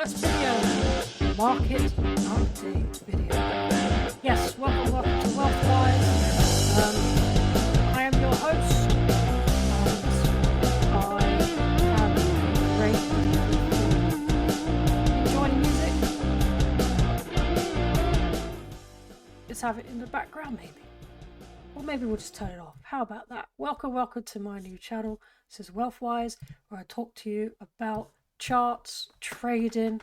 first video, market update video. Yes, welcome to Wealthwise. I am your host, and I have a great enjoying music. Let's have it in the background, maybe. Or maybe we'll just turn it off. How about that? Welcome to my new channel. This is Wealthwise, where I talk to you about charts, trading,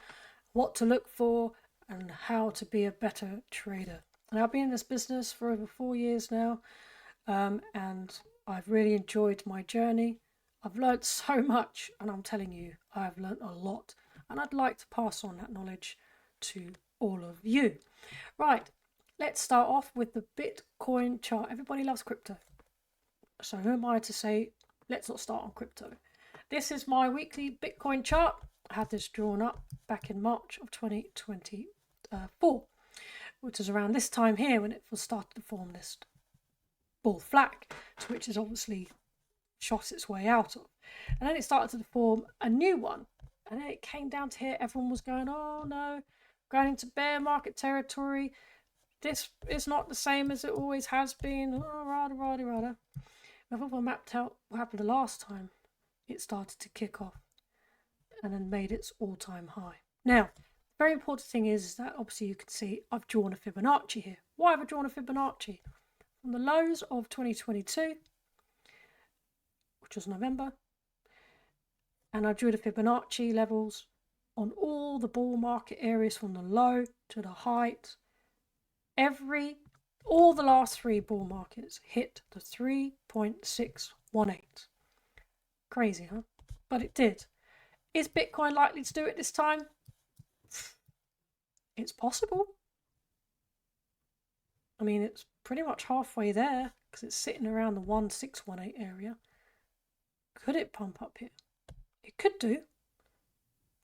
what to look for, and how to be a better trader. And I've been in this business for over 4 years now, and I've really enjoyed my journey. I've learned so much, and I'm telling you, I've learned a lot, and I'd like to pass on that knowledge to all of you. Right, let's start off with the Bitcoin chart. Everybody loves crypto, so who am I to say let's not start on crypto? This is my weekly Bitcoin chart. I had this drawn up back in March of 2024, which is around this time here when it was started to form this bull flag, to which it obviously shot its way out of. And then it started to form a new one. And then it came down to here. Everyone was going, oh no, going into bear market territory. This is not the same as it always has been. Oh, rada. If I mapped out what happened the last time, it started to kick off and then made its all-time high. Now, the very important thing is that obviously you can see I've drawn a Fibonacci here. Why have I drawn a Fibonacci? From the lows of 2022, which was November, and I drew the Fibonacci levels on all the bull market areas from the low to the height. All the last three bull markets hit the 3.618. Crazy, huh? But it did. Is Bitcoin likely to do it this time? It's possible. I mean, it's pretty much halfway there because it's sitting around the 1618 area. Could it pump up here? It could do.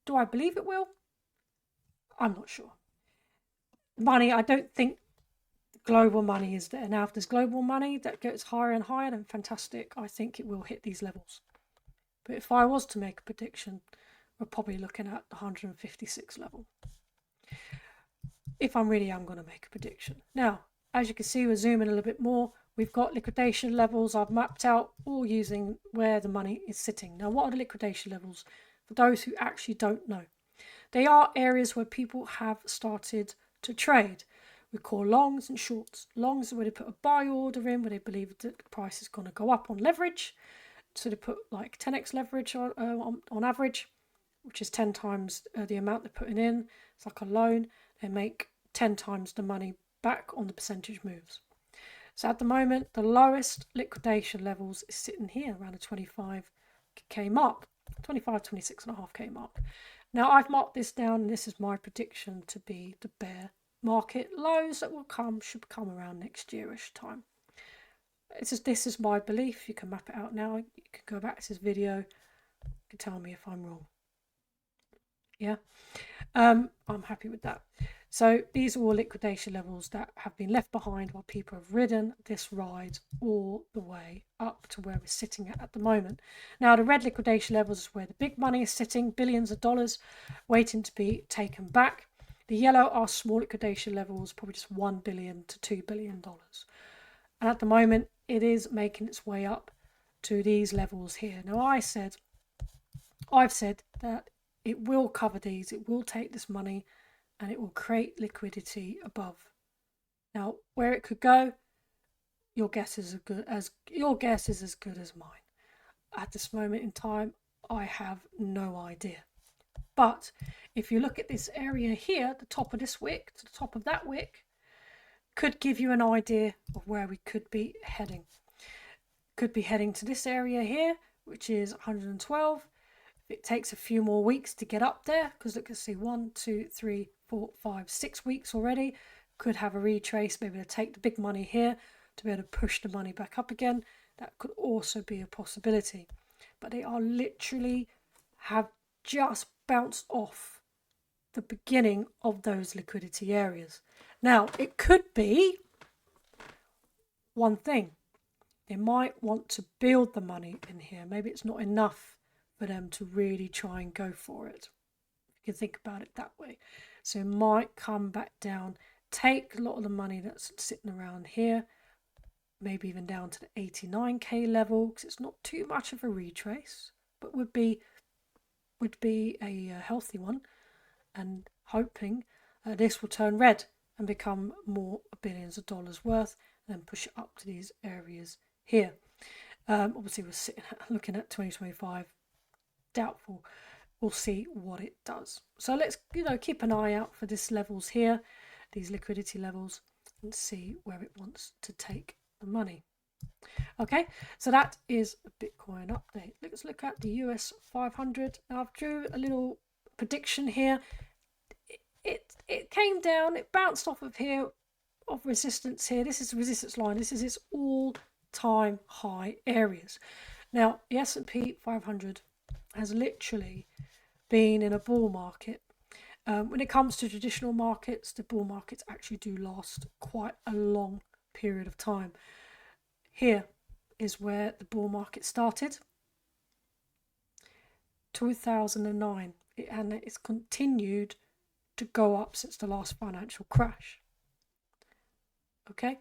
Do I believe it will? I'm not sure. Money, I don't think global money is there. Now, if there's global money that gets higher and higher, then fantastic. I think it will hit these levels. But if I was to make a prediction, we're probably looking at the 156 level. If I'm going to make a prediction. Now, as you can see, we're zooming a little bit more. We've got liquidation levels I've mapped out, all using where the money is sitting. Now, what are the liquidation levels? For those who actually don't know, they are areas where people have started to trade. We call longs and shorts. Longs are where they put a buy order in, where they believe that the price is going to go up on leverage. So they put like 10x leverage on average, which is 10 times the amount they're putting in. It's like a loan. They make 10 times the money back on the percentage moves. So at the moment, the lowest liquidation levels is sitting here around a 25k mark, 26.5k mark. Now I've marked this down, and this is my prediction to be the bear market lows that should come around next yearish time. This is my belief. You can map it out now. You can go back to this video. You can tell me if I'm wrong. Yeah, I'm happy with that. So these are all liquidation levels that have been left behind while people have ridden this ride all the way up to where we're sitting at the moment. Now, the red liquidation levels is where the big money is sitting, billions of dollars waiting to be taken back. The yellow are small liquidation levels, probably just $1 billion to $2 billion. And at the moment, it is making its way up to these levels here. Now, I've said that it will cover these, it will take this money, and it will create liquidity above. Now, where it could go, your guess is as good as mine. At this moment in time, I have no idea. But if you look at this area here, the top of this wick to the top of that wick, could give you an idea of where we could be heading. Could be heading to this area here, which is 112. It takes a few more weeks to get up there, because look, you see 1, 2, 3, 4, 5, 6 weeks already. Could have a retrace, maybe to take the big money here to be able to push the money back up again. That could also be a possibility. But they are literally have just bounced off the beginning of those liquidity areas. Now, it could be one thing. They might want to build the money in here. Maybe it's not enough for them to really try and go for it. You can think about it that way. So it might come back down, take a lot of the money that's sitting around here, maybe even down to the 89k level, because it's not too much of a retrace, but would be a healthy one, and hoping this will turn red and become more billions of dollars worth, and then push it up to these areas here. Obviously, we're looking at 2025. Doubtful. We'll see what it does. So let's keep an eye out for these levels here, these liquidity levels, and see where it wants to take the money. Okay, so that is a Bitcoin update. Let's look at the US 500. Now I've drew a little prediction here. It came down, it bounced off of here, of resistance here. This is the resistance line. This is its all-time high areas. Now the S&P 500 has literally been in a bull market. When it comes to traditional markets, the bull markets actually do last quite a long period of time. Here is where the bull market started, 2009, and it's continued to go up since the last financial crash. Okay,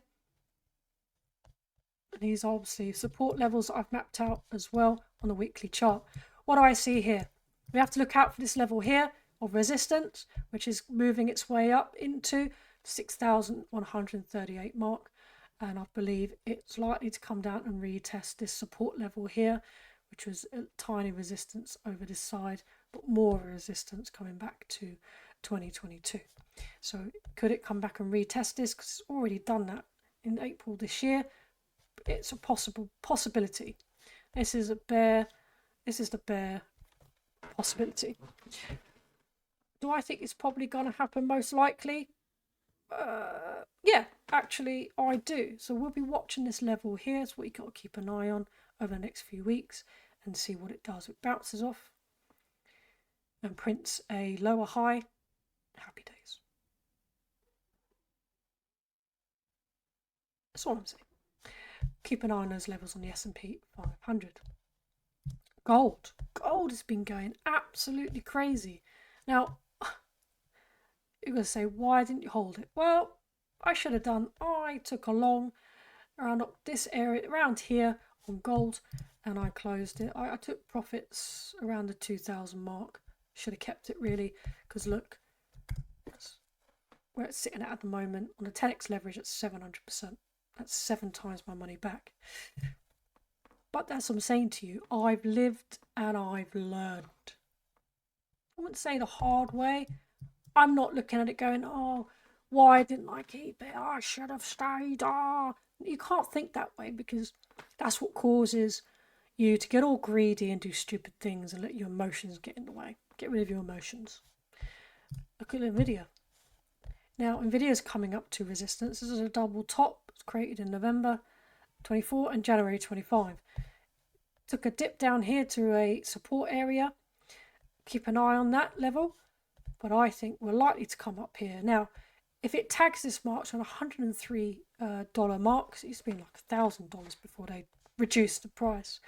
and these are obviously support levels that I've mapped out as well on the weekly chart. What do I see here? We have to look out for this level here of resistance, which is moving its way up into 6,138 mark. And I believe it's likely to come down and retest this support level here, which was a tiny resistance over this side, but more resistance coming back to 2022. So could it come back and retest this? Because it's already done that in April this year. It's a possibility. This is the bare possibility. Do I think it's probably going to happen? Most likely. Yeah, actually I do. So we'll be watching this level here. It's what you got to keep an eye on over the next few weeks and see what it does. It bounces off and prints a lower high. Happy days. That's all I'm saying. Keep an eye on those levels on the S&P 500. Gold has been going absolutely crazy. Now, you're going to say, why didn't you hold it? Well, I should have done. I took a long around up this area, around here on gold, and I closed it. I took profits around the 2,000 mark. Should have kept it really, because look, where it's sitting at the moment on the 10x leverage at 700%. That's 7 times my money back. But that's what I'm saying to you. I've lived and I've learned. I wouldn't say the hard way. I'm not looking at it going, oh, why didn't I keep it? I should have stayed. You can't think that way, because that's what causes you to get all greedy and do stupid things and let your emotions get in the way. Get rid of your emotions. Look at Nvidia. Now, Nvidia is coming up to resistance. This is a double top. It's created in November 24 and January 25. Took a dip down here to a support area. Keep an eye on that level. But I think we're likely to come up here. Now, if it tags this mark on $103 mark, it used to be like $1,000 before they reduced the price.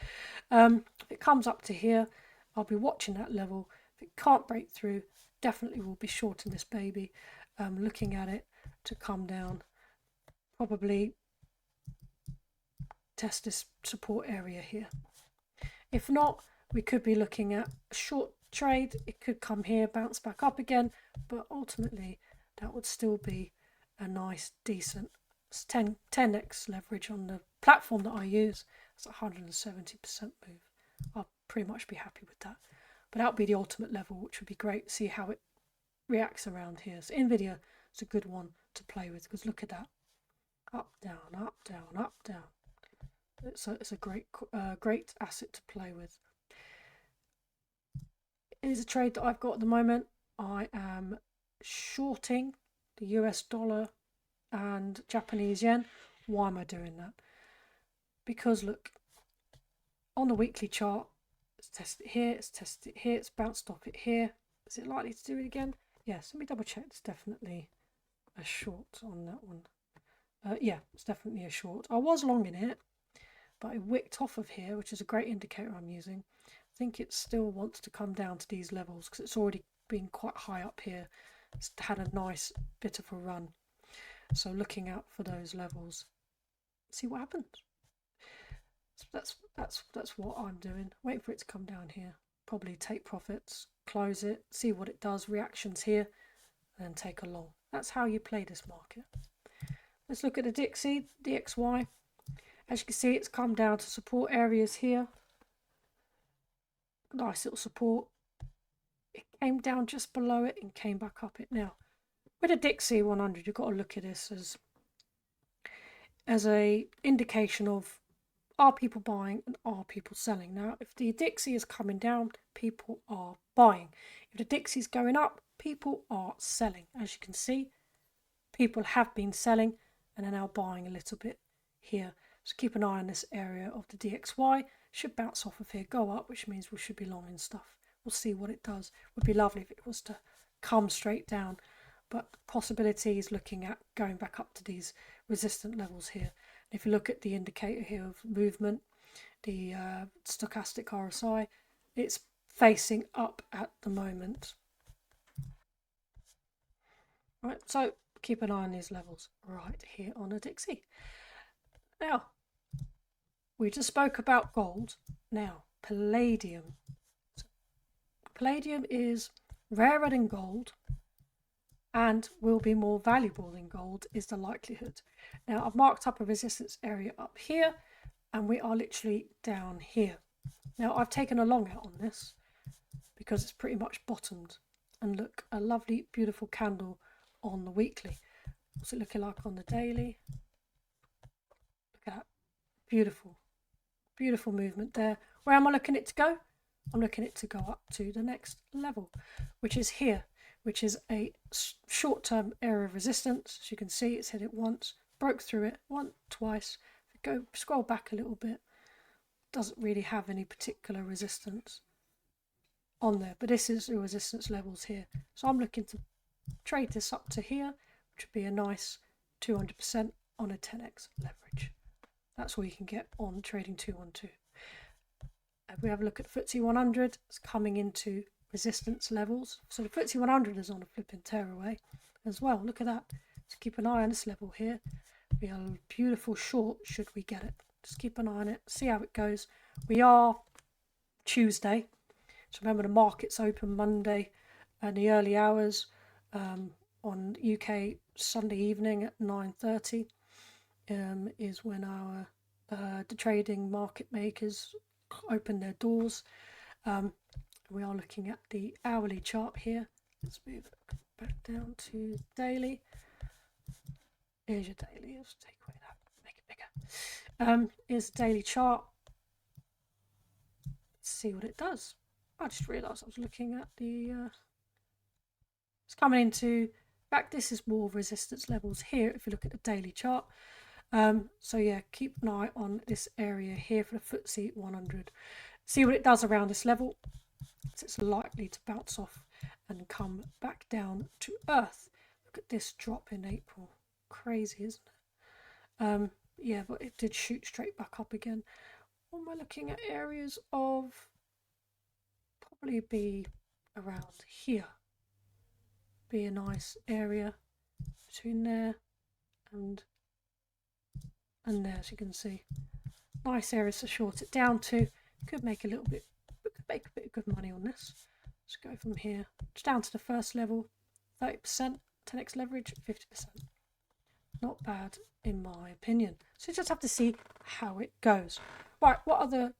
If it comes up to here, I'll be watching that level. If it can't break through, definitely will be shorting this baby. Looking at it to come down, probably test this support area here. If not, we could be looking at a short trade. It could come here, bounce back up again, but ultimately that would still be a nice, decent 10x leverage on the platform that I use. It's 170% move. I'll pretty much be happy with that. But that would be the ultimate level, which would be great to see how it reacts around here. So Nvidia is a good one to play with, because look at that. Up, down, up, down, up, down. It's a great asset to play with. It is a trade that I've got at the moment. I am shorting the US dollar and Japanese yen. Why am I doing that? Because look, on the weekly chart, it's tested it here, it's tested it here, it's bounced off it here. Is it likely to do it again? Yes, let me double check. It's definitely a short on that one. Yeah, it's definitely a short. I was long in it, but it wicked off of here, which is a great indicator I'm using. I think it still wants to come down to these levels, because it's already been quite high up here. It's had a nice bit of a run. So looking out for those levels. See what happens. So that's what I'm doing. Wait for it to come down here. Probably take profits, close it, see what it does, reactions here, and then take a long. That's how you play this market. Let's look at the DXY. As you can see, it's come down to support areas here. Nice little support. It came down just below it and came back up it. Now, with a Dixie 100, you've got to look at this as a indication of, are people buying and are people selling? Now, if the Dixie is coming down, people are buying. If the Dixie is going up, people are selling. As you can see, people have been selling and are now buying a little bit here. So keep an eye on this area of the DXY. Should bounce off of here, go up, which means we should be long in stuff. We'll see what it does. Would be lovely if it was to come straight down, but possibility is looking at going back up to these resistant levels here. And if you look at the indicator here of movement, the stochastic RSI, it's facing up at the moment. Right, so keep an eye on these levels right here on a Dixie. Now, we just spoke about gold. Now, palladium. So, palladium is rarer than gold and will be more valuable than gold is the likelihood. Now, I've marked up a resistance area up here and we are literally down here. Now, I've taken a long out on this because it's pretty much bottomed. And look, a lovely, beautiful candle on the weekly. What's it looking like on the daily? Look at that. Beautiful. Beautiful movement there. Where am I looking it to go? I'm looking it to go up to the next level, which is here, which is a short-term area of resistance. As you can see, it's hit it once, broke through it once, twice. If you go scroll back a little bit, doesn't really have any particular resistance on there, but this is the resistance levels here. So I'm looking to trade this up to here, which would be a nice 200% on a 10x leverage. That's all you can get on trading 212. If we have a look at the FTSE 100, it's coming into resistance levels. So the FTSE 100 is on a flipping tearaway as well. Look at that. So keep an eye on this level here. We are a beautiful short should we get it. Just keep an eye on it, see how it goes. We are Tuesday. So remember, the market's open Monday in the early hours on UK Sunday evening at 9:30 is when our the trading market makers open their doors. We are looking at the hourly chart here. Let's move it back down to daily. Here's your daily. Let's take away that, make it bigger. Here's the daily chart. Let's see what it does. I just realised I was looking at the. It's coming into. In fact, this is more resistance levels here. If you look at the daily chart. So yeah, keep an eye on this area here for the FTSE 100. See what it does around this level. So it's likely to bounce off and come back down to earth. Look at this drop in April. Crazy, isn't it? Yeah, but it did shoot straight back up again. What am I looking at? Areas of probably be around here. Be a nice area between there and there, as you can see. Nice areas to short it down to. Could make a little bit, could make a bit of good money on this. Let's go from here. It's down to the first level, 30%, 10x leverage, 50%. Not bad in my opinion. So you just have to see how it goes. Right, what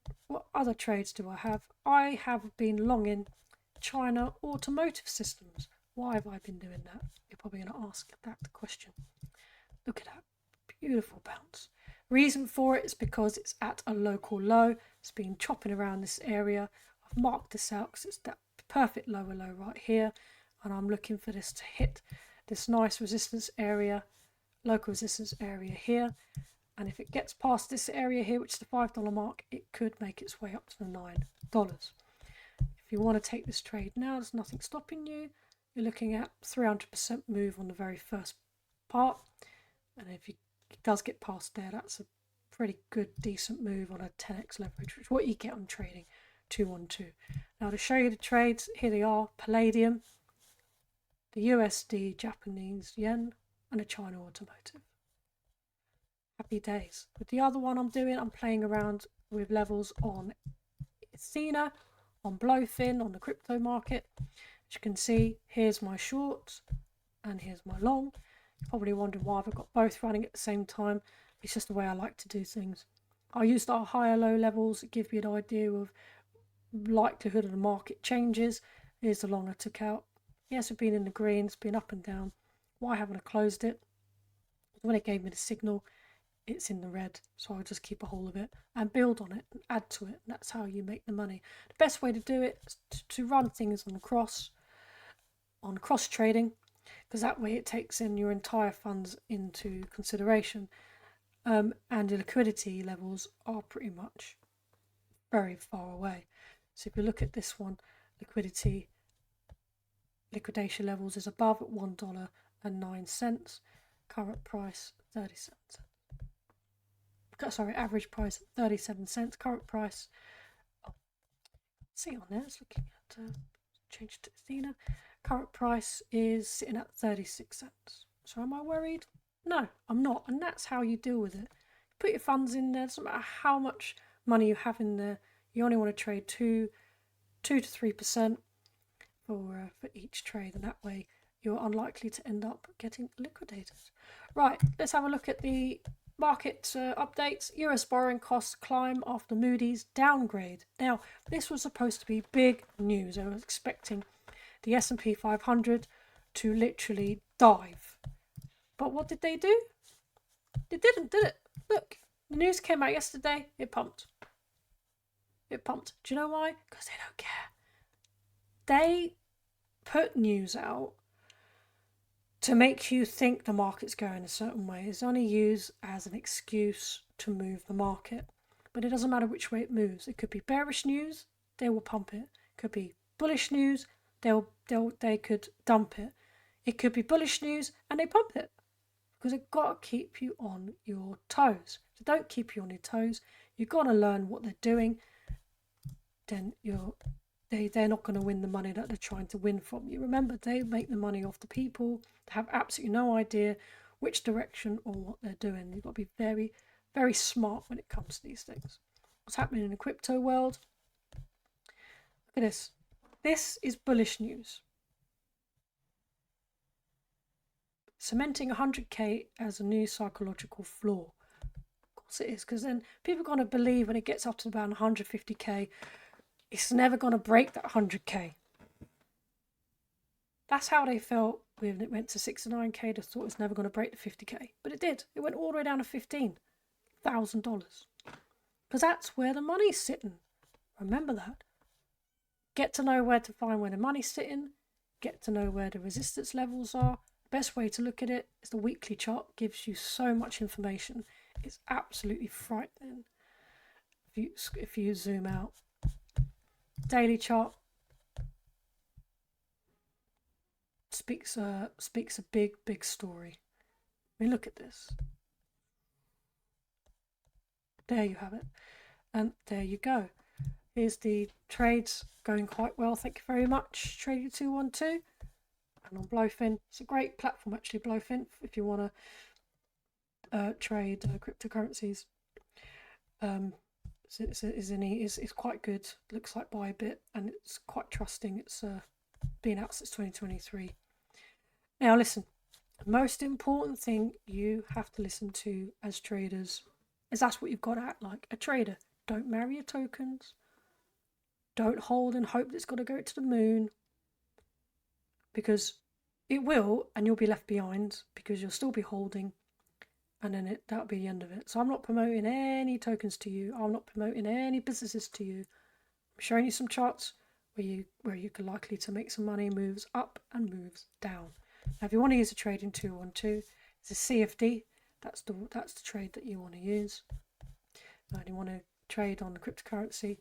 other trades do I have? I have been long in China Automotive Systems. Why have I been doing that? You're probably going to ask that question. Look at that. Beautiful bounce. Reason for it is because it's at a local low. It's been chopping around this area. I've marked this out because it's that perfect lower low right here, and I'm looking for this to hit this nice resistance area, local resistance area here. And if it gets past this area here, which is the $5 mark, it could make its way up to the $9. If you want to take this trade now, there's nothing stopping you. You're looking at 300% move on the very first part, and if it does get past there, that's a pretty good decent move on a 10x leverage, which is what you get on trading 212. Now to show you the trades, here they are. Palladium, the USD, Japanese yen, and a China Automotive. Happy days. With the other one I'm doing, I'm playing around with levels on Athena, on Blowfin, on the crypto market. As you can see, here's my short and here's my long. You're probably wondering why I've got both running at the same time. It's just the way I like to do things. I used our higher low levels to give you an idea of likelihood of the market changes. Here's the long I took out. Yes, we've been in the green, it's been up and down. Why haven't I closed it? When it gave me the signal, it's in the red, so I'll just keep a hold of it and build on it and add to it. That's how you make the money. The best way to do it is to run things on cross trading, because that way it takes in your entire funds into consideration, and the liquidity levels are pretty much very far away. So if you look at this one, liquidation levels is above at $1.09, current price 37 cents. Sorry, average price 37 cents, current price, see on there, it's looking at, change to Athena, current price is sitting at 36 cents. So am I worried? No, I'm not, and that's how you deal with it. Put your funds in there, doesn't matter how much money you have in there, you only want to trade 2 to 3% for each trade, and that way you're unlikely to end up getting liquidated. Right, let's have a look at the market updates. US borrowing costs climb after Moody's downgrade. Now, this was supposed to be big news. I was expecting the S&P 500 to literally dive. But what did they do? It didn't, did it? Look, the news came out yesterday. It pumped. It pumped. Do you know why? Because they don't care. They put news out to make you think the market's going a certain way. It's only used as an excuse to move the market. But it doesn't matter which way it moves. It could be bearish news, they will pump it. It could be bullish news, they could dump it. It could be bullish news and they pump it. Because they've got to keep you on your toes. If they don't keep you on your toes, you've got to learn what they're doing. Then they're not going to win the money that they're trying to win from you. Remember, they make the money off the people that have absolutely no idea which direction or what they're doing. You've got to be very, very smart when it comes to these things. What's happening in the crypto world? Look at this. This is bullish news. Cementing 100k as a new psychological floor. Of course it is, because then people are going to believe when it gets up to about 150k, it's never going to break that 100k. That's how they felt when it went to 69k. They thought it's never going to break the 50k. But it did. It went all the way down to $15,000. Because that's where the money's sitting. Remember that. Get to know where to find where the money's sitting. Get to know where the resistance levels are. The best way to look at it is the weekly chart. Gives you so much information. It's absolutely frightening. If you zoom out. Daily chart speaks a big story. I mean, look at this. There you have it, and there you go. Here's the trades going quite well. Thank you very much, Trader 212. And on Blowfin, it's a great platform actually. Blowfin, if you want to trade cryptocurrencies. It's quite good. Looks like Bybit, and it's quite trusting. It's been out since 2023. Now listen, the most important thing you have to listen to as traders is that's what you've got to act like a trader. Don't marry your tokens. Don't hold and hope that it's got to go to the moon, because it will, and you'll be left behind because you'll still be holding. And then that'll be the end of it. So I'm not promoting any tokens to you. I'm not promoting any businesses to you. I'm showing you some charts where you could likely to make some money, moves up and moves down. Now, if you want to use a trading 212, it's a CFD. That's the trade that you want to use. Now, you want to trade on the cryptocurrency,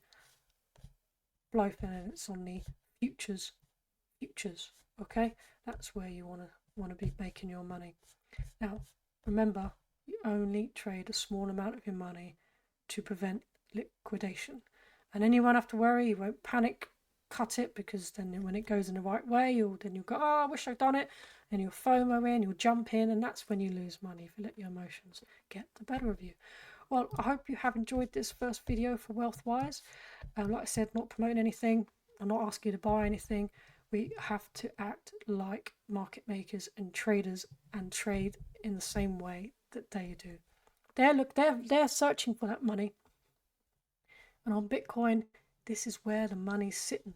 Blowfin, and it's on the futures. Okay, that's where you want to be making your money. Now, remember, you only trade a small amount of your money to prevent liquidation. And then you won't have to worry, you won't panic cut it, because then when it goes in the right way, you'll go, oh, I wish I'd done it, and you'll FOMO in, you'll jump in, and that's when you lose money, if you let your emotions get the better of you. Well, I hope you have enjoyed this first video for Wealthwise. Like I said, not promoting anything. I'm not asking you to buy anything. We have to act like market makers and traders and trade in the same way that they do. They're searching for that money. And on Bitcoin, this is where the money's sitting.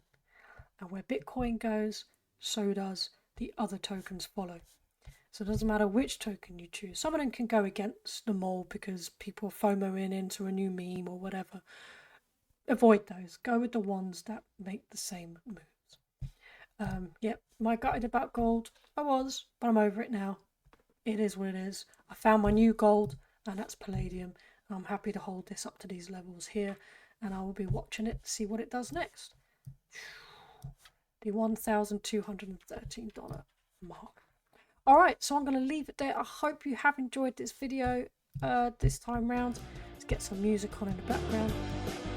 And where Bitcoin goes, so does the other tokens follow. So it doesn't matter which token you choose. Some of them can go against the mold because people are FOMOing into a new meme or whatever. Avoid those. Go with the ones that make the same moves. Yep, my gutted about gold. I was, but I'm over it now. It is what it is. I found my new gold, and that's palladium. I'm happy to hold this up to these levels here, and I will be watching it to see what it does next. The $1,213 mark. Alright, so I'm going to leave it there. I hope you have enjoyed this video this time round. Let's get some music on in the background.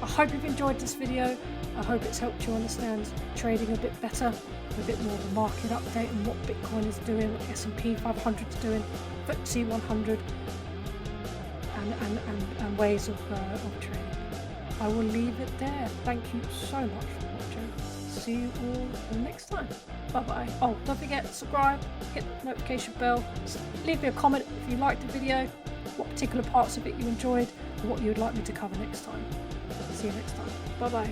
I hope you've enjoyed this video. I hope it's helped you understand trading a bit better, a bit more of a market update on what Bitcoin is doing, what S&P 500 is doing, FTSE 100, and ways of trading. I will leave it there. Thank you so much for watching. See you all next time. Bye bye. Oh, don't forget to subscribe, hit the notification bell, leave me a comment if you liked the video, what particular parts of it you enjoyed, and what you would like me to cover next time. See you next time. Bye bye.